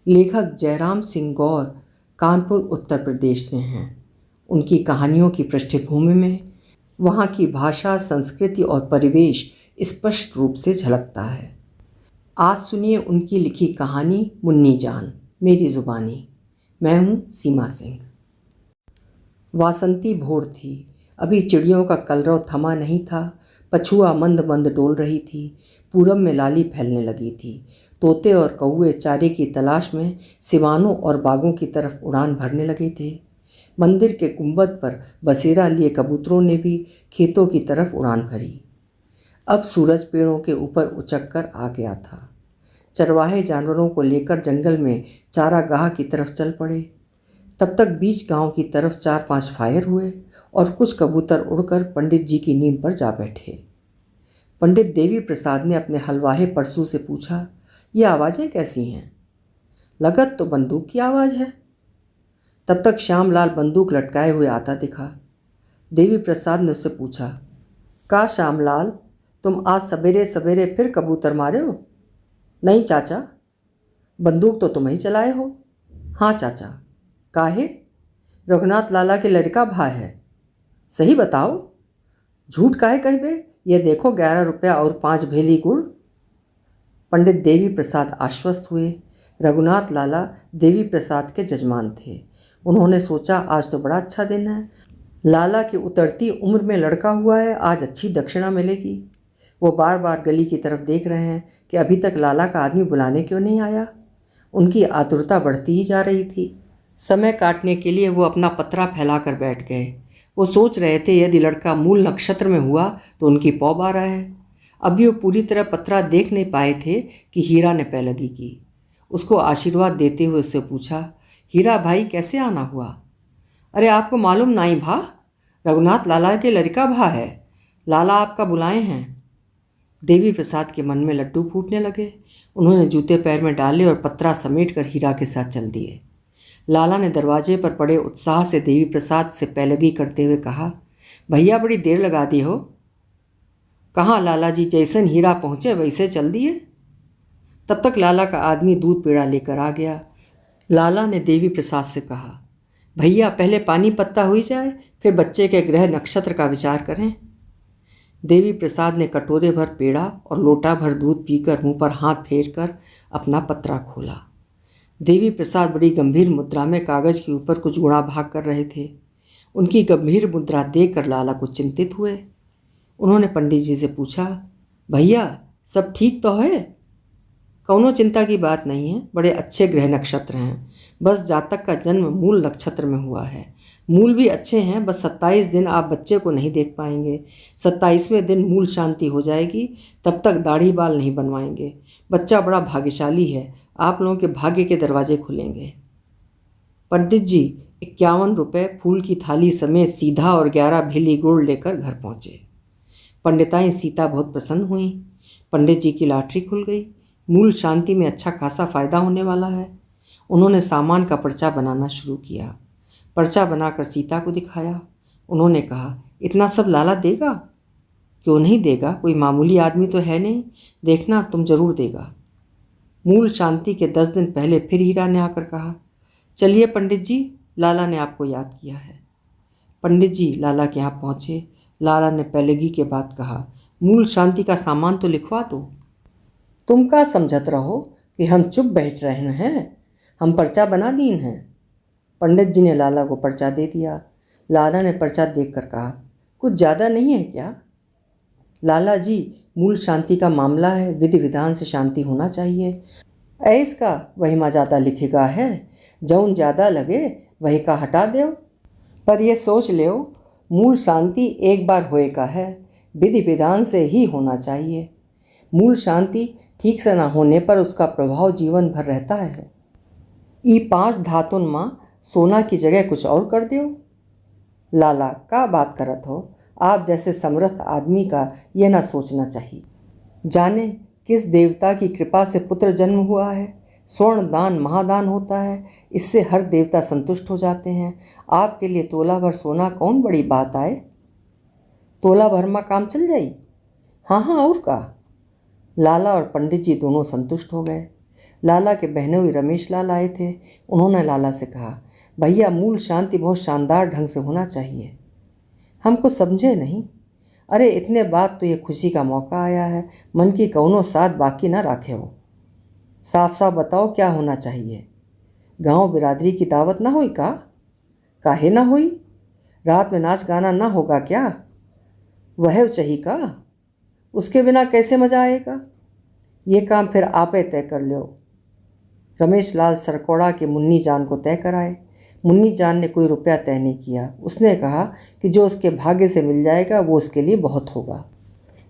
लेखक जयराम सिंह गौर कानपुर उत्तर प्रदेश से हैं। उनकी कहानियों की पृष्ठभूमि में वहाँ की भाषा, संस्कृति और परिवेश स्पष्ट रूप से झलकता है। आज सुनिए उनकी लिखी कहानी मुन्नी जान, मेरी ज़ुबानी। मैं हूँ सीमा सिंह। वासंती भोर थी। अभी चिड़ियों का कलरव थमा नहीं था। पछुआ मंद मंद डोल रही थी। पूरब में लाली फैलने लगी थी। तोते और कौवे चारे की तलाश में सिवानों और बागों की तरफ उड़ान भरने लगे थे। मंदिर के गुंबद पर बसेरा लिए कबूतरों ने भी खेतों की तरफ उड़ान भरी। अब सूरज पेड़ों के ऊपर उचक कर आ गया था। चरवाहे जानवरों को लेकर जंगल में चारागाह की तरफ चल पड़े। तब तक बीच गांव की तरफ 4-5 फायर हुए और कुछ कबूतर उड़कर पंडित जी की नींव पर जा बैठे। पंडित देवी प्रसाद ने अपने हलवाहे परसू से पूछा, ये आवाज़ें कैसी हैं? लगत तो बंदूक की आवाज़ है। तब तक श्यामलाल बंदूक लटकाए हुए आता दिखा। देवी प्रसाद ने उससे पूछा, का श्यामलाल, तुम आज सवेरे सवेरे फिर कबूतर मारे हो? नहीं चाचा, बंदूक तो तुम ही चलाए हो। हाँ चाचा। काहे? रघुनाथ लाला के लड़का भाई है। सही बताओ, झूठ काहे कहबे? ये देखो 11 रुपया और 5 भेली गुड़। पंडित देवी प्रसाद आश्वस्त हुए। रघुनाथ लाला देवी प्रसाद के जजमान थे। उन्होंने सोचा, आज तो बड़ा अच्छा दिन है। लाला की उतरती उम्र में लड़का हुआ है, आज अच्छी दक्षिणा मिलेगी। वो बार बार गली की तरफ देख रहे हैं कि अभी तक लाला का आदमी बुलाने क्यों नहीं आया। उनकी आतुरता बढ़ती ही जा रही थी। समय काटने के लिए वो अपना पतरा फैलाकर बैठ गए। वो सोच रहे थे, यदि लड़का मूल नक्षत्र में हुआ तो उनकी पौ 12 है। अभी वो पूरी तरह पतरा देख नहीं पाए थे कि हीरा ने पैलगी की। उसको आशीर्वाद देते हुए उससे पूछा, हीरा भाई कैसे आना हुआ? अरे आपको मालूम नहीं भा, रघुनाथ लाला के लड़का भा है। लाला आपका बुलाए हैं। देवी प्रसाद के मन में लड्डू फूटने लगे। उन्होंने जूते पैर में डाले और पतरा समेट कर हीरा के साथ चल दिए। लाला ने दरवाजे पर बड़े उत्साह से देवी प्रसाद से पैलगी करते हुए कहा, भैया बड़ी देर लगा दी हो। कहाँ लाला जी, जैसन हीरा पहुँचे वैसे चल दिए। तब तक लाला का आदमी दूध पेड़ा लेकर आ गया। लाला ने देवी प्रसाद से कहा, भैया पहले पानी पत्ता हुई जाए, फिर बच्चे के ग्रह नक्षत्र का विचार करें। देवी प्रसाद ने कटोरे भर पेड़ा और लोटा भर दूध पीकर मुंह पर हाथ फेर कर अपना पतरा खोला। देवी प्रसाद बड़ी गंभीर मुद्रा में कागज के ऊपर कुछ गुणा भाग कर रहे थे। उनकी गंभीर मुद्रा देखकर लाला कुछ चिंतित हुए। उन्होंने पंडित जी से पूछा, भैया सब ठीक तो है? कौनो चिंता की बात नहीं है, बड़े अच्छे ग्रह नक्षत्र हैं। बस जातक का जन्म मूल नक्षत्र में हुआ है। मूल भी अच्छे हैं, बस 27 दिन आप बच्चे को नहीं देख पाएंगे। 27वें दिन मूल शांति हो जाएगी, तब तक दाढ़ी बाल नहीं बनवाएंगे। बच्चा बड़ा भाग्यशाली है, आप लोगों के भाग्य के दरवाजे खुलेंगे। पंडित जी 51 रुपये फूल की थाली समेत सीधा और 11 भेली गुड़ लेकर घर पहुँचे। पंडिताई सीता बहुत प्रसन्न हुई। पंडित जी की लॉटरी खुल गई। मूल शांति में अच्छा खासा फ़ायदा होने वाला है। उन्होंने सामान का पर्चा बनाना शुरू किया। पर्चा बनाकर सीता को दिखाया। उन्होंने कहा, इतना सब लाला देगा? क्यों नहीं देगा, कोई मामूली आदमी तो है नहीं, देखना तुम जरूर देगा। मूल शांति के 10 दिन पहले फिर हीरा ने आकर कहा, चलिए पंडित जी, लाला ने आपको याद किया है। पंडित जी लाला के यहाँ पहुँचे। लाला ने पैलगी के बाद कहा, मूल शांति का सामान तो लिखवा दो। तुम का समझत रहो कि हम चुप बैठ रहे हैं? हम पर्चा बना दीन हैं। पंडित जी ने लाला को पर्चा दे दिया। लाला ने पर्चा देखकर कहा, कुछ ज़्यादा नहीं है क्या? लाला जी, मूल शांति का मामला है, विधि विधान से शांति होना चाहिए। ऐस का वही माँ ज़्यादा लिखेगा है, जौन ज़्यादा लगे वही का हटा दो। पर यह सोच लो, मूल शांति एक बार होए का है, विधि विधान से ही होना चाहिए। मूल शांति ठीक से ना होने पर उसका प्रभाव जीवन भर रहता है। ई 5 धातुन माँ सोना की जगह कुछ और कर दो। लाला का बात करत हो, आप जैसे समर्थ आदमी का यह ना सोचना चाहिए। जाने किस देवता की कृपा से पुत्र जन्म हुआ है। स्वर्ण दान महादान होता है, इससे हर देवता संतुष्ट हो जाते हैं। आपके लिए तोला भर सोना कौन बड़ी बात आए? तोला भर में काम चल जाई। हाँ हाँ, और का। लाला और पंडित जी दोनों संतुष्ट हो गए। लाला के बहनोई रमेश लाल आए थे। उन्होंने लाला से कहा, भैया मूल शांति बहुत शानदार ढंग से होना चाहिए। हमको समझे नहीं। अरे इतने बाद तो ये खुशी का मौका आया है, मन की कौनो साथ बाकी ना राखे हो। साफ साफ बताओ क्या होना चाहिए। गांव बिरादरी की दावत ना हुई का? काहे ना हुई? रात में नाच गाना ना होगा क्या? वह चाहिए का? उसके बिना कैसे मजा आएगा? ये काम फिर आपे तय कर लो। रमेश लाल सरकोड़ा के मुन्नी जान को तय कराए। मुन्नी जान ने कोई रुपया तय नहीं किया। उसने कहा कि जो उसके भाग्य से मिल जाएगा वो उसके लिए बहुत होगा।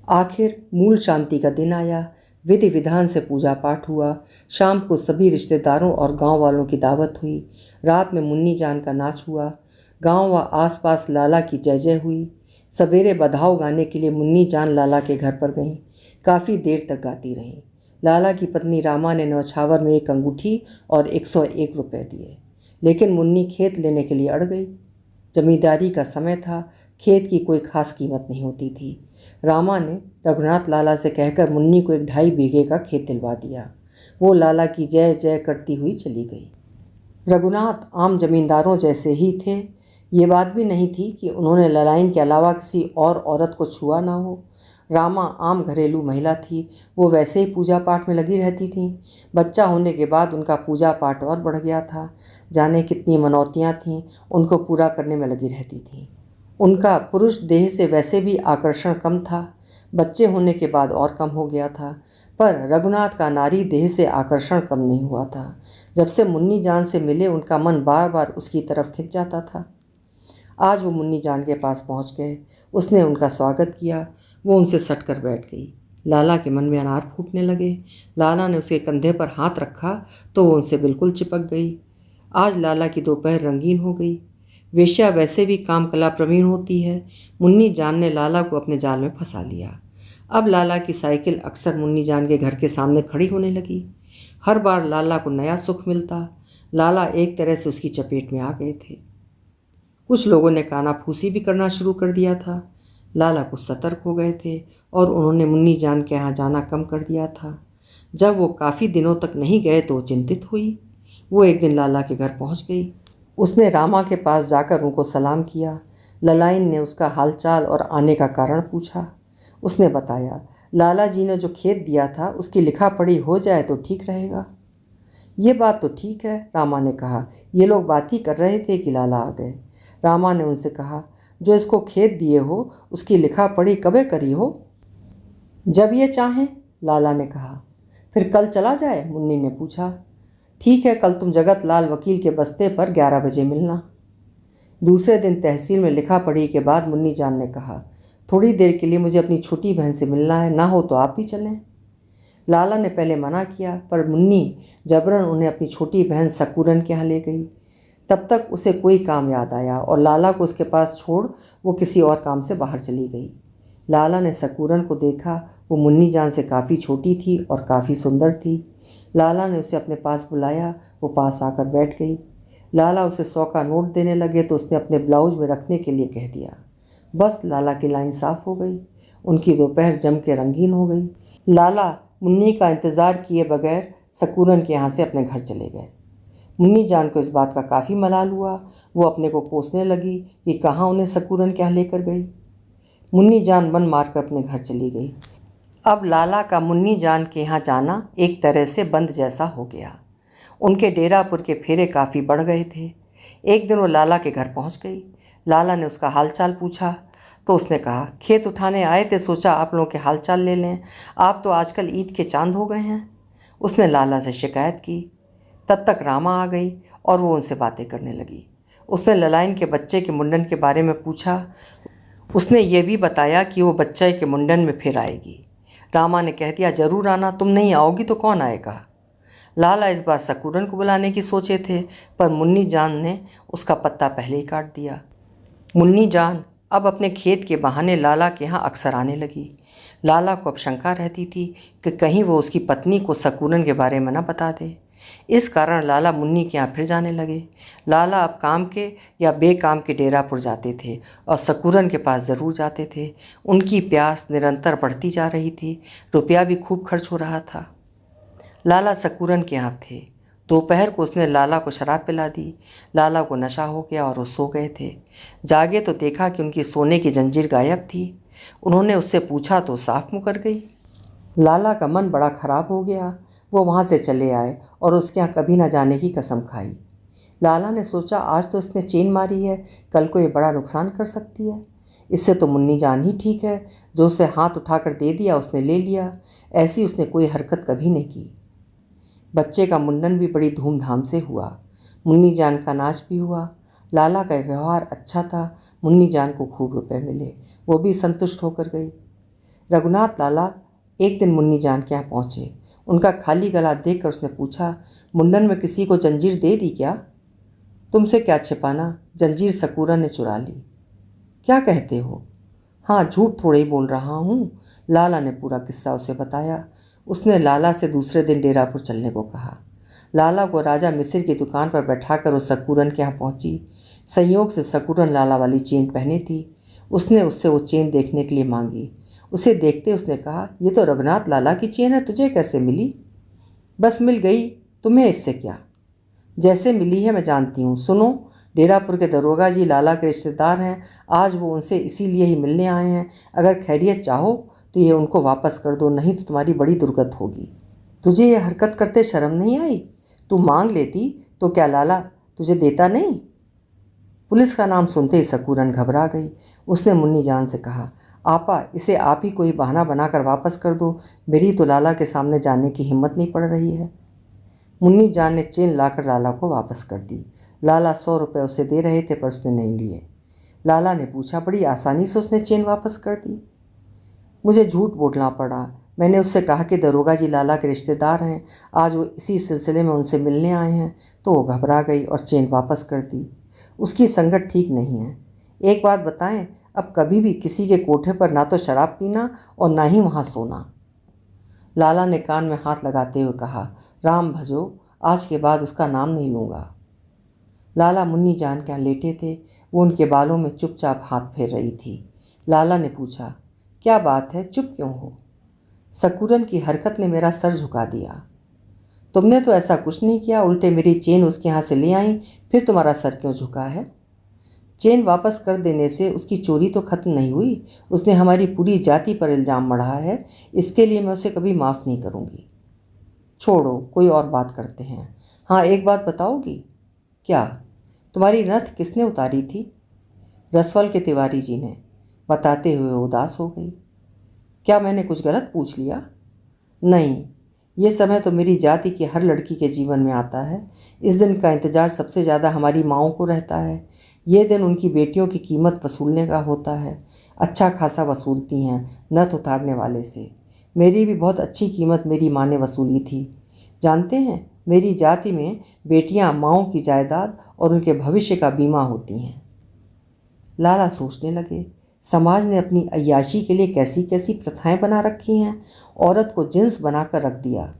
आखिर मूल शांति का दिन आया। विधि विधान से पूजा पाठ हुआ। शाम को सभी रिश्तेदारों और गांव वालों की दावत हुई। रात में मुन्नी जान का नाच हुआ। गांव व आसपास लाला की जय जय हुई। सवेरे बधाव गाने के लिए मुन्नी जान लाला के घर पर गईं। काफ़ी देर तक गाती रहीं। लाला की पत्नी रामा ने न्यौछावर में एक अंगूठी और 101 रुपये दिए, लेकिन मुन्नी खेत लेने के लिए अड़ गई। जमींदारी का समय था, खेत की कोई खास कीमत नहीं होती थी। रामा ने रघुनाथ लाला से कहकर मुन्नी को 1.5 बीघे का खेत दिलवा दिया। वो लाला की जय जय करती हुई चली गई। रघुनाथ आम जमींदारों जैसे ही थे। ये बात भी नहीं थी कि उन्होंने ललाइन के अलावा किसी और औरत को छुआ ना हो। रामा आम घरेलू महिला थी। वो वैसे ही पूजा पाठ में लगी रहती थी। बच्चा होने के बाद उनका पूजा पाठ और बढ़ गया था। जाने कितनी मनौतियाँ थीं, उनको पूरा करने में लगी रहती थी। उनका पुरुष देह से वैसे भी आकर्षण कम था। बच्चे होने के बाद और कम हो गया था। पर रघुनाथ का नारी देह से आकर्षण कम नहीं हुआ था। जब से मुन्नी जान से मिले उनका मन बार बार उसकी तरफ खिंच जाता था। आज वो मुन्नी जान के पास पहुंच गए। उसने उनका स्वागत किया। वो उनसे सट कर बैठ गई। लाला के मन में अनार फूटने लगे। लाला ने उसके कंधे पर हाथ रखा तो वो उनसे बिल्कुल चिपक गई। आज लाला की दोपहर रंगीन हो गई। वेश्या वैसे भी काम कला प्रवीण होती है। मुन्नी जान ने लाला को अपने जाल में फंसा लिया। अब लाला की साइकिल अक्सर मुन्नी जान के घर के सामने खड़ी होने लगी। हर बार लाला को नया सुख मिलता। लाला एक तरह से उसकी चपेट में आ गए थे। कुछ लोगों ने कानाफूसी भी करना शुरू कर दिया था। लाला कुछ सतर्क हो गए थे और उन्होंने मुन्नी जान के यहाँ जाना कम कर दिया था। जब वो काफ़ी दिनों तक नहीं गए तो चिंतित हुई। वो एक दिन लाला के घर पहुँच गई। उसने रामा के पास जाकर उनको सलाम किया। ललाइन ने उसका हालचाल और आने का कारण पूछा। उसने बताया, लाला जी ने जो खेत दिया था उसकी लिखा पढ़ी हो जाए तो ठीक रहेगा। ये बात तो ठीक है, रामा ने कहा। ये लोग बात ही कर रहे थे कि लाला आ गए। रामा ने उनसे कहा, जो इसको खेत दिए हो उसकी लिखा पढ़ी कबे करी हो? जब ये चाहें, लाला ने कहा। फिर कल चला जाए? मुन्नी ने पूछा। ठीक है, कल तुम जगत लाल वकील के बस्ते पर 11 बजे मिलना। दूसरे दिन तहसील में लिखा पढ़ी के बाद मुन्नी जान ने कहा, थोड़ी देर के लिए मुझे अपनी छोटी बहन से मिलना है, ना हो तो आप भी चलें। लाला ने पहले मना किया, पर मुन्नी जबरन उन्हें अपनी छोटी बहन सकूरन के यहाँ ले गई। तब तक उसे कोई काम याद आया और लाला को उसके पास छोड़ वो किसी और काम से बाहर चली गई। लाला ने सकूरन को देखा। वो मुन्नी जान से काफ़ी छोटी थी और काफ़ी सुंदर थी। लाला ने उसे अपने पास बुलाया। वो पास आकर बैठ गई। लाला उसे 100 का नोट देने लगे तो उसने अपने ब्लाउज में रखने के लिए कह दिया। बस लाला की लाइन साफ हो गई। उनकी दोपहर जम के रंगीन हो गई। लाला मुन्नी का इंतज़ार किए बगैर सकूरन के यहाँ से अपने घर चले गए। मुन्नी जान को इस बात का काफ़ी मलाल हुआ। वो अपने को कोसने लगी कि कहाँ उन्हें सकूरन के यहाँ लेकर गई। मुन्नी जान मन मारकर अपने घर चली गई। अब लाला का मुन्नी जान के यहाँ जाना एक तरह से बंद जैसा हो गया। उनके डेरापुर के फेरे काफ़ी बढ़ गए थे। एक दिन वो लाला के घर पहुँच गई। लाला ने उसका हालचाल पूछा तो उसने कहा, खेत उठाने आए थे, सोचा आप लोगों के हालचाल ले लें। आप तो आजकल ईद के चांद हो गए हैं। उसने लाला से शिकायत की। तब तक रामा आ गई और वो उनसे बातें करने लगी। उसने ललाइन के बच्चे के मुंडन के बारे में पूछा। उसने ये भी बताया कि वो बच्चे के मुंडन में फिर आएगी। रामा ने कह दिया, ज़रूर आना, तुम नहीं आओगी तो कौन आएगा। लाला इस बार सकूरन को बुलाने की सोचे थे, पर मुन्नी जान ने उसका पत्ता पहले ही काट दिया। मुन्नी जान अब अपने खेत के बहाने लाला के यहाँ अक्सर आने लगी। लाला को अब शंका रहती थी कि कहीं वो उसकी पत्नी को सकूरन के बारे में न बता दे। इस कारण लाला मुन्नी के यहाँ फिर जाने लगे। लाला अब काम के या बेकाम के डेरापुर जाते थे और सकूरन के पास ज़रूर जाते थे। उनकी प्यास निरंतर बढ़ती जा रही थी। रुपया भी खूब खर्च हो रहा था। लाला सकूरन के यहाँ थे। दोपहर को उसने लाला को शराब पिला दी। लाला को नशा हो गया और वो सो गए थे। जागे तो देखा कि उनकी सोने की जंजीर गायब थी। उन्होंने उससे पूछा तो साफ मुकर गई। लाला का मन बड़ा खराब हो गया। वो वहाँ से चले आए और उसके यहाँ कभी ना जाने की कसम खाई। लाला ने सोचा आज तो इसने चेन मारी है, कल को ये बड़ा नुकसान कर सकती है। इससे तो मुन्नी जान ही ठीक है, जो उसे हाथ उठाकर दे दिया उसने ले लिया। ऐसी उसने कोई हरकत कभी नहीं की। बच्चे का मुंडन भी बड़ी धूमधाम से हुआ। मुन्नी जान का नाच भी हुआ। लाला का व्यवहार अच्छा था। मुन्नी जान को खूब रुपए मिले, वो भी संतुष्ट होकर गई। रघुनाथ लाला एक दिन मुन्नी जान के यहाँ पहुँचे। उनका खाली गला देखकर उसने पूछा, मुंडन में किसी को जंजीर दे दी क्या? तुमसे क्या छिपाना, जंजीर सकूरन ने चुरा ली। क्या कहते हो? हाँ, झूठ थोड़े ही बोल रहा हूँ। लाला ने पूरा किस्सा उसे बताया। उसने लाला से दूसरे दिन डेरापुर चलने को कहा। लाला को राजा मिसिर की दुकान पर बैठाकर वो सकूरन के यहाँ पहुँची। संयोग से सकूरन लाला वाली चेन पहनी थी। उसने उससे वो चेन देखने के लिए मांगी। उसे देखते उसने कहा, ये तो रघुनाथ लाला की चेन है, तुझे कैसे मिली? बस मिल गई, तुम्हें इससे क्या? जैसे मिली है मैं जानती हूँ। सुनो, डेरापुर के दरोगा जी लाला के रिश्तेदार हैं। आज वो उनसे इसीलिए ही मिलने आए हैं। अगर खैरियत चाहो तो ये उनको वापस कर दो, नहीं तो तुम्हारी बड़ी दुर्गत होगी। तुझे ये हरकत करते शर्म नहीं आई? तू मांग लेती तो क्या लाला तुझे देता नहीं? पुलिस का नाम सुनते ही सकूरन घबरा गई। उसने मुन्नी जान से कहा, आपा इसे आप ही कोई बहाना बनाकर वापस कर दो, मेरी तो लाला के सामने जाने की हिम्मत नहीं पड़ रही है। मुन्नी जान ने चेन लाकर लाला को वापस कर दी। लाला 100 रुपये उसे दे रहे थे पर उसने नहीं लिए। लाला ने पूछा, बड़ी आसानी से उसने चेन वापस कर दी? मुझे झूठ बोलना पड़ा। मैंने उससे कहा कि दरोगा जी लाला के रिश्तेदार हैं, आज वो इसी सिलसिले में उनसे मिलने आए हैं, तो वो घबरा गई और चेन वापस कर दी। उसकी संगत ठीक नहीं है। एक बात बताएं, अब कभी भी किसी के कोठे पर ना तो शराब पीना और ना ही वहाँ सोना। लाला ने कान में हाथ लगाते हुए कहा, राम भजो, आज के बाद उसका नाम नहीं लूँगा। लाला मुन्नी जान के यहाँ लेटे थे। वो उनके बालों में चुपचाप हाथ फेर रही थी। लाला ने पूछा, क्या बात है, चुप क्यों हो? सकूरन की हरकत ने मेरा सर झुका दिया। तुमने तो ऐसा कुछ नहीं किया, उल्टे मेरी चेन उसके यहाँ से ले आई, फिर तुम्हारा सर क्यों झुका है? चेन वापस कर देने से उसकी चोरी तो खत्म नहीं हुई। उसने हमारी पूरी जाति पर इल्ज़ाम मढ़ा है। इसके लिए मैं उसे कभी माफ़ नहीं करूँगी। छोड़ो, कोई और बात करते हैं। हाँ, एक बात बताओगी? क्या? तुम्हारी नथ किसने उतारी थी? रसवल के तिवारी जी ने। बताते हुए उदास हो गई। क्या मैंने कुछ गलत पूछ लिया? नहीं, ये समय तो मेरी जाति की हर लड़की के जीवन में आता है। इस दिन का इंतज़ार सबसे ज़्यादा हमारी माँओं को रहता है। ये दिन उनकी बेटियों की कीमत वसूलने का होता है। अच्छा खासा वसूलती हैं नथ उतारने वाले से। मेरी भी बहुत अच्छी कीमत मेरी माँ ने वसूली थी। जानते हैं, मेरी जाति में बेटियां माँओं की जायदाद और उनके भविष्य का बीमा होती हैं। लाला सोचने लगे, समाज ने अपनी अय्याशी के लिए कैसी कैसी प्रथाएं बना रखी हैं। औरत को जिन्स बनाकर रख दिया।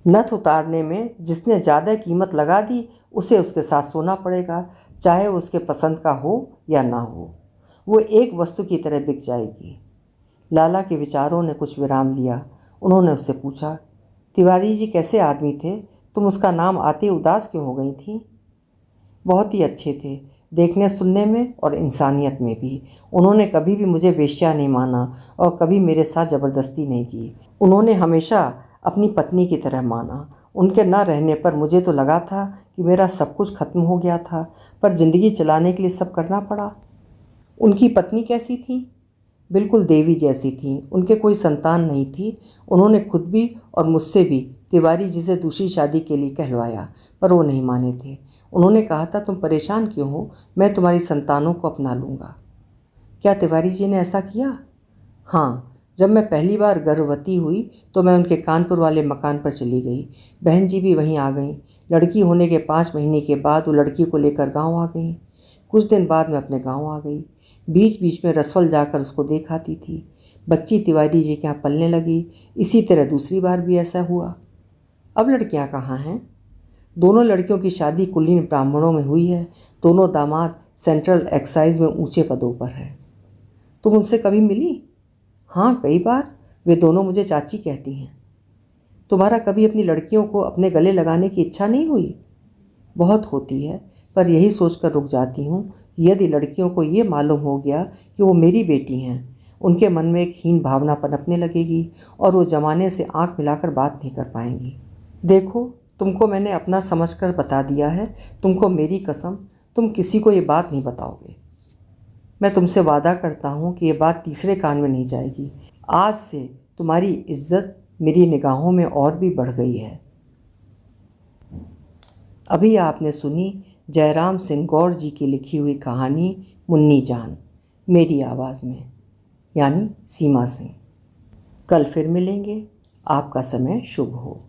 नथ उतारने में जिसने ज़्यादा कीमत लगा दी उसे उसके साथ सोना पड़ेगा, चाहे वो उसके पसंद का हो या ना हो। वो एक वस्तु की तरह बिक जाएगी। लाला के विचारों ने कुछ विराम लिया। उन्होंने उससे पूछा, तिवारी जी कैसे आदमी थे? तुम उसका नाम आते ही उदास क्यों हो गई थी? बहुत ही अच्छे थे, देखने सुनने में और इंसानियत में भी। उन्होंने कभी भी मुझे वेश्या नहीं माना और कभी मेरे साथ ज़बरदस्ती नहीं की। उन्होंने हमेशा अपनी पत्नी की तरह माना। उनके ना रहने पर मुझे तो लगा था कि मेरा सब कुछ खत्म हो गया था, पर ज़िंदगी चलाने के लिए सब करना पड़ा। उनकी पत्नी कैसी थी? बिल्कुल देवी जैसी थी। उनके कोई संतान नहीं थी। उन्होंने खुद भी और मुझसे भी तिवारी जी से दूसरी शादी के लिए कहलवाया, पर वो नहीं माने थे। उन्होंने कहा था, तुम परेशान क्यों हो, मैं तुम्हारी संतानों को अपना लूँगा। क्या तिवारी जी ने ऐसा किया? हाँ, जब मैं पहली बार गर्भवती हुई तो मैं उनके कानपुर वाले मकान पर चली गई। बहन जी भी वहीं आ गईं। लड़की होने के 5 महीने के बाद वो लड़की को लेकर गाँव आ गईं। कुछ दिन बाद मैं अपने गाँव आ गई। बीच बीच में रसवल जाकर उसको देख आती थी। बच्ची तिवारी जी के यहाँ पलने लगी। इसी तरह दूसरी बार भी ऐसा हुआ। अब लड़कियाँ कहाँ हैं? दोनों लड़कियों की शादी कुलीन ब्राह्मणों में हुई है। दोनों दामाद सेंट्रल एक्साइज में ऊंचे पदों पर है। तुम उनसे कभी मिली? हाँ, कई बार। वे दोनों मुझे चाची कहती हैं। तुम्हारा कभी अपनी लड़कियों को अपने गले लगाने की इच्छा नहीं हुई? बहुत होती है, पर यही सोचकर रुक जाती हूँ कि यदि लड़कियों को ये मालूम हो गया कि वो मेरी बेटी हैं, उनके मन में एक हीन भावना पनपने लगेगी और वो जमाने से आंख मिलाकर बात नहीं कर पाएंगी। देखो, तुमको मैंने अपना समझकर बता दिया है। तुमको मेरी कसम, तुम किसी को ये बात नहीं बताओगे। मैं तुमसे वादा करता हूँ कि ये बात तीसरे कान में नहीं जाएगी। आज से तुम्हारी इज्जत मेरी निगाहों में और भी बढ़ गई है। अभी आपने सुनी जयराम सिंह गौर जी की लिखी हुई कहानी मुन्नी जान, मेरी आवाज़ में, यानी सीमा सिंह। कल फिर मिलेंगे। आपका समय शुभ हो।